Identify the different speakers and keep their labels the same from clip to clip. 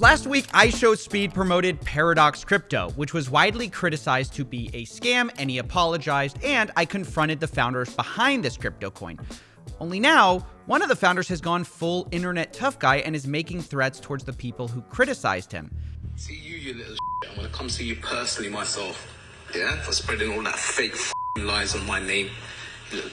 Speaker 1: Last week, iShowSpeed promoted Paradox Crypto, which was widely criticized to be a scam, and he apologized, and I confronted the founders behind this crypto coin. Only now, one of the founders has gone full internet tough guy and is making threats towards the people who criticized him.
Speaker 2: See you little shit. I'm gonna come see you personally myself. Yeah? For spreading all that fake lies on my name. You little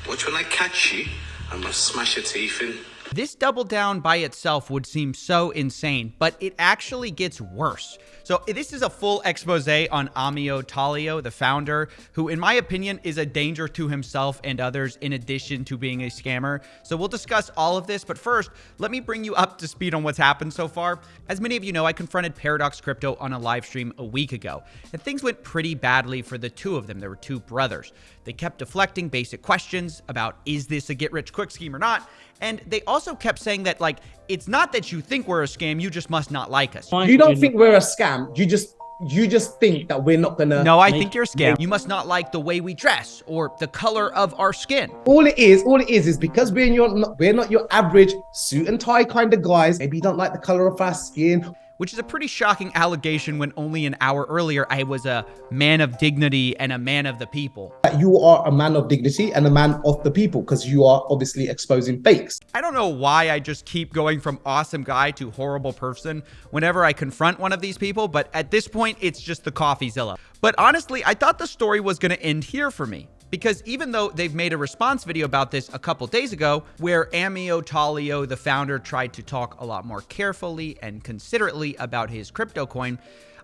Speaker 2: watch when I catch you, I'm gonna smash your teeth in.
Speaker 1: This double down by itself would seem so insane, but it actually gets worse. So this is a full expose on Amio Talio, the founder, who in my opinion is a danger to himself and others in addition to being a scammer. So we'll discuss all of this, but first, let me bring you up to speed on what's happened so far. As many of you know, I confronted Paradox Crypto on a live stream a week ago, and things went pretty badly for the two of them. There were two brothers. They kept deflecting basic questions about, is this a get-rich-quick scheme or not? And they also kept saying that, like, it's not that you think we're a scam, you just must not like us.
Speaker 3: You don't think we're a scam. You just think that we're not gonna...
Speaker 1: No, I think you're a scam. You must not like the way we dress or the color of our skin.
Speaker 3: All it is because we're not your average suit and tie kind of guys. Maybe you don't like the color of our skin.
Speaker 1: Which is a pretty shocking allegation when only an hour earlier I was a man of dignity and a man of the people.
Speaker 3: You are a man of dignity and a man of the people because you are obviously exposing fakes.
Speaker 1: I don't know why I just keep going from awesome guy to horrible person whenever I confront one of these people, but at this point, it's just the Coffeezilla. But honestly, I thought the story was going to end here for me. Because even though they've made a response video about this a couple days ago, where Amio Talio, the founder, tried to talk a lot more carefully and considerately about his crypto coin,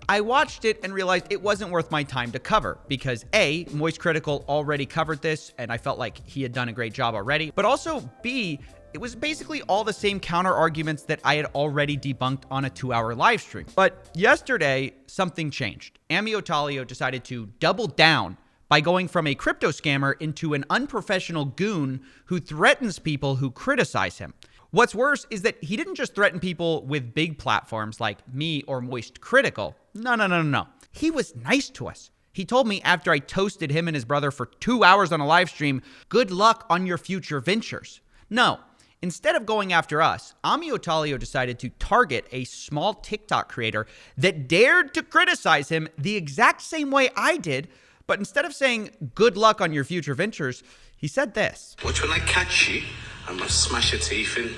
Speaker 1: I watched it and realized it wasn't worth my time to cover because A, Moist Critical already covered this and I felt like he had done a great job already, but also B, it was basically all the same counter arguments that I had already debunked on a 2-hour live stream. But yesterday, something changed. Amio Talio decided to double down by going from a crypto scammer into an unprofessional goon who threatens people who criticize him. What's worse is that he didn't just threaten people with big platforms like me or Moist Critical. No. He was nice to us. He told me after I toasted him and his brother for 2 hours on a live stream, good luck on your future ventures. No. Instead of going after us, Amio Talio decided to target a small TikTok creator that dared to criticize him the exact same way I did. But instead of saying, good luck on your future ventures, he said this.
Speaker 2: Watch when I catch you, I'm gonna smash your teeth in.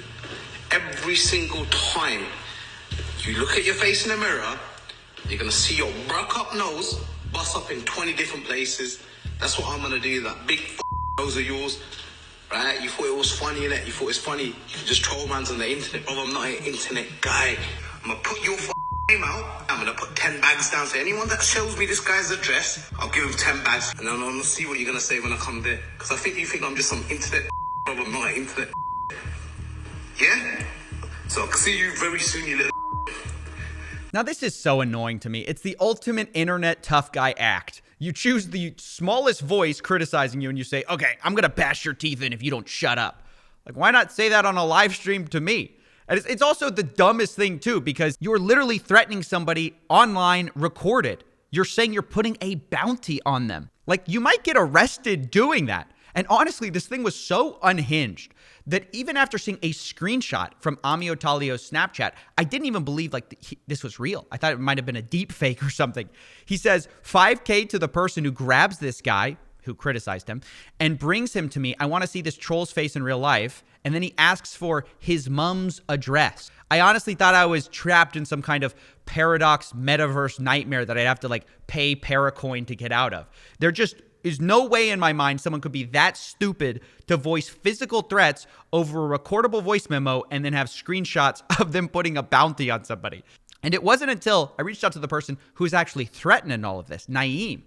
Speaker 2: Every single time you look at your face in the mirror, you're gonna see your broke up nose bust up in 20 different places. That's what I'm gonna do, that big nose of yours. Right? You thought it was funny, innit? You thought it's funny. You can just troll mans on the internet. Bro, I'm not an internet guy. I'm gonna put your name out. I'm gonna put 10 bags down. So anyone that shows me this guy's address, I'll give him 10 bags. And then I'm gonna see what you're gonna say when I come there. Because I think you think I'm just some internet bro, I'm not an internet yeah? So I'll see you very soon, you little.
Speaker 1: Now this is so annoying to me. It's the ultimate internet tough guy act. You choose the smallest voice criticizing you and you say, okay, I'm gonna bash your teeth in if you don't shut up. Like, why not say that on a live stream to me? And it's also the dumbest thing too, because you're literally threatening somebody online recorded. You're saying you're putting a bounty on them. Like, you might get arrested doing that. And honestly, this thing was so unhinged that even after seeing a screenshot from Amio Talio's Snapchat, I didn't even believe this was real. I thought it might have been a deep fake or something. He says, 5K to the person who grabs this guy, who criticized him, and brings him to me. I want to see this troll's face in real life. And then he asks for his mom's address. I honestly thought I was trapped in some kind of Paradox metaverse nightmare that I'd have to like pay Paracoin to get out of. There just is no way in my mind someone could be that stupid to voice physical threats over a recordable voice memo and then have screenshots of them putting a bounty on somebody. And it wasn't until I reached out to the person who's actually threatening all of this, Naeem,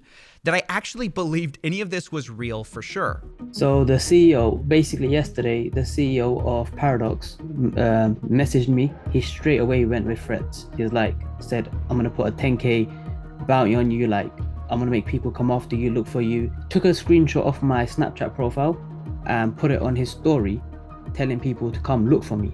Speaker 1: that I actually believed any of this was real for sure.
Speaker 4: So the CEO, basically yesterday, the CEO of Paradox messaged me. He straight away went with threats. He was like, said, I'm gonna put a 10K bounty on you, like, I'm gonna make people come after you, look for you. Took a screenshot of my Snapchat profile and put it on his story, telling people to come look for me.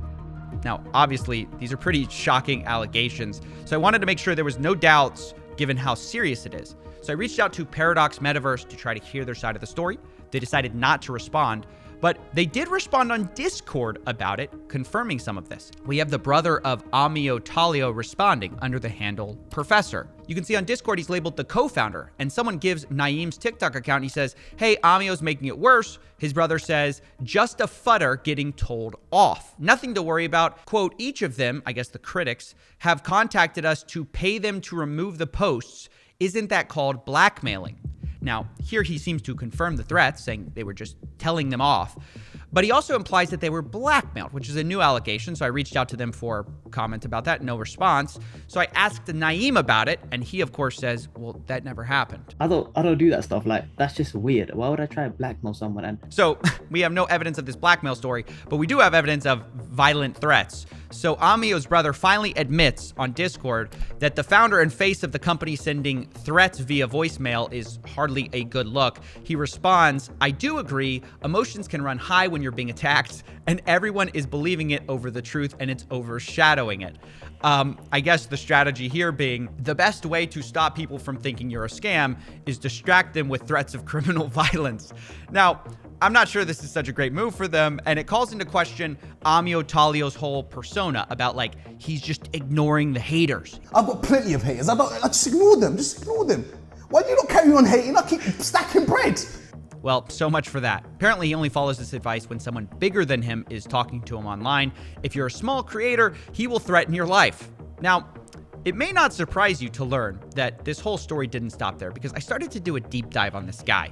Speaker 1: Now, obviously, these are pretty shocking allegations, so I wanted to make sure there was no doubts given how serious it is. So I reached out to Paradox Metaverse to try to hear their side of the story. They decided not to respond, But they did respond on Discord about it, confirming some of this. We have the brother of Amio Talio responding under the handle Professor. You can see on Discord he's labeled the co-founder, and someone gives Naeem's TikTok account and he says, hey, Amio's making it worse. His brother says, just a futter getting told off. Nothing to worry about. Quote, each of them, I guess the critics, have contacted us to pay them to remove the posts. Isn't that called blackmailing? Now, here he seems to confirm the threats, saying they were just telling them off. But he also implies that they were blackmailed, which is a new allegation. So I reached out to them for comment about that. No response. So I asked Naeem about it. And he, of course, says, well, that never happened.
Speaker 4: I don't do that stuff. Like, that's just weird. Why would I try to blackmail someone? And
Speaker 1: so we have no evidence of this blackmail story, but we do have evidence of violent threats. So Amio's brother finally admits on Discord that the founder and face of the company sending threats via voicemail is hardly a good look. He responds, I do agree, emotions can run high when you're being attacked, and everyone is believing it over the truth and it's overshadowing it. I guess the strategy here being the best way to stop people from thinking you're a scam is distract them with threats of criminal violence. Now, I'm not sure this is such a great move for them, and it calls into question Amio Talio's whole persona about, like, he's just ignoring the haters.
Speaker 5: I've got plenty of haters. I just ignore them. Just ignore them. Why do you not carry on hating? I keep stacking bread.
Speaker 1: Well, so much for that. Apparently, he only follows this advice when someone bigger than him is talking to him online. If you're a small creator, he will threaten your life. Now, it may not surprise you to learn that this whole story didn't stop there, because I started to do a deep dive on this guy.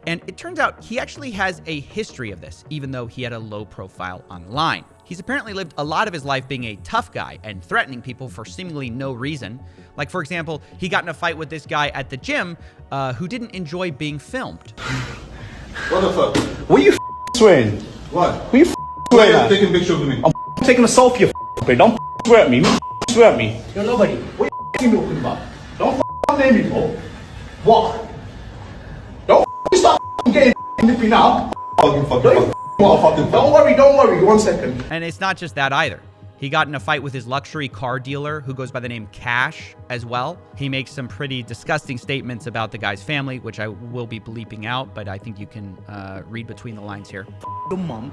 Speaker 1: And it turns out he actually has a history of this, even though he had a low profile online. He's apparently lived a lot of his life being a tough guy and threatening people for seemingly no reason. Like, for example, he got in a fight with this guy at the gym who didn't enjoy being filmed.
Speaker 5: What the fuck? What are you swearing? What? What are you swearing at? Taking pictures of me. I'm taking a selfie, you bitch. Don't swear at me. Swear at me. You're nobody. What are you talking about? Don't name me, bro. What? Don't start getting nippy now. Don't worry. 1 second.
Speaker 1: And it's not just that either. He got in a fight with his luxury car dealer, who goes by the name Cash, as well. He makes some pretty disgusting statements about the guy's family, which I will be bleeping out, but I think you can read between the lines here.
Speaker 2: Your mum,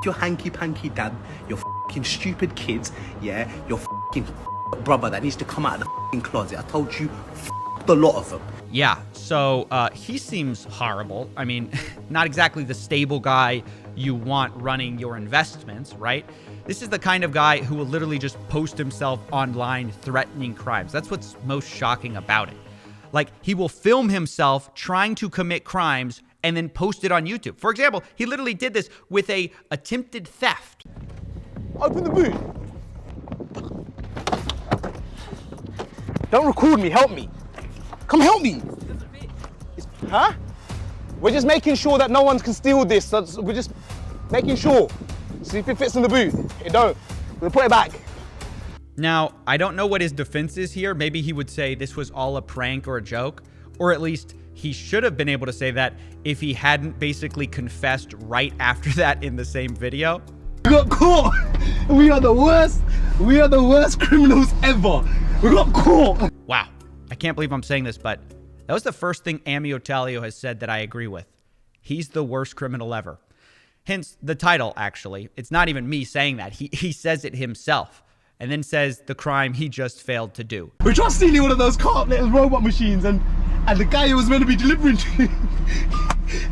Speaker 2: your hanky-panky dad, your fucking stupid kids, yeah, your fucking brother that needs to come out of the fucking closet. I told you, the lot of them.
Speaker 1: Yeah, so he seems horrible. I mean, not exactly the stable guy you want running your investments, right? This is the kind of guy who will literally just post himself online threatening crimes. That's what's most shocking about it. Like, he will film himself trying to commit crimes and then post it on YouTube. For example, he literally did this with a attempted theft.
Speaker 5: Open the boot. Don't record me, help me. Come help me. Huh? We're just making sure that no one can steal this. We're just making sure. See if it fits in the boot. It don't. We'll put it back.
Speaker 1: Now, I don't know what his defense is here. Maybe he would say this was all a prank or a joke, or at least he should have been able to say that if he hadn't basically confessed right after that in the same video.
Speaker 5: We got caught. We are the worst. We are the worst criminals ever. We got caught.
Speaker 1: Wow. I can't believe I'm saying this, but that was the first thing Amio Talio has said that I agree with. He's the worst criminal ever. Hence the title, actually. It's not even me saying that. He says it himself, and then says the crime he just failed to do.
Speaker 5: We're just stealing one of those little robot machines, and the guy who was meant to be delivering to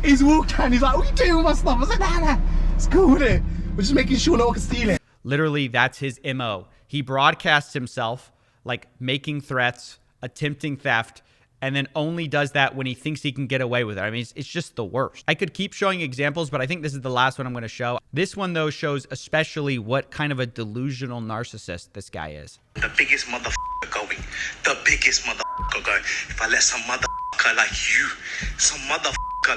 Speaker 5: he's walked out, he's like, what are you doing with my stuff? I said, nah, it's cool with it. We're just making sure no one can steal it.
Speaker 1: Literally, that's his MO. He broadcasts himself, like, making threats, attempting theft, and then only does that when he thinks he can get away with it. I mean, it's just the worst. I could keep showing examples, but I think this is the last one I'm going to show. This one, though, shows especially what kind of a delusional narcissist this guy is.
Speaker 2: The biggest motherfucker going. The biggest motherfucker going. If I let some motherfucker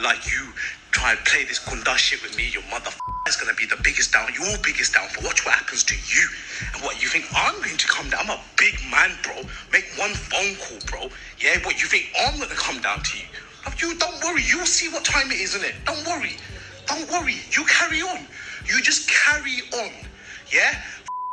Speaker 2: like you try and play this gunda shit with me, your motherfucker is going to be the biggest down, your biggest downfall. Watch what happens to you. And what, you think I'm going to come down? I'm a big man, bro. Make one phone call, bro. Yeah, what, you think I'm going to come down to you? You don't worry. You'll see what time it is, isn't it? Don't worry. Don't worry. You carry on. You just carry on. Yeah?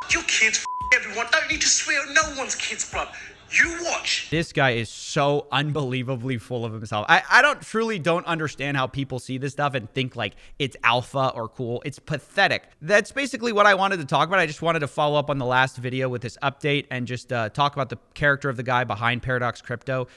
Speaker 2: Your kids, everyone. Don't need to swear on no one's kids, bro. You watch.
Speaker 1: This guy is so unbelievably full of himself. I don't understand how people see this stuff and think like it's alpha or cool. It's pathetic. That's basically what I wanted to talk about. I just wanted to follow up on the last video with this update and just talk about the character of the guy behind Paradox Crypto.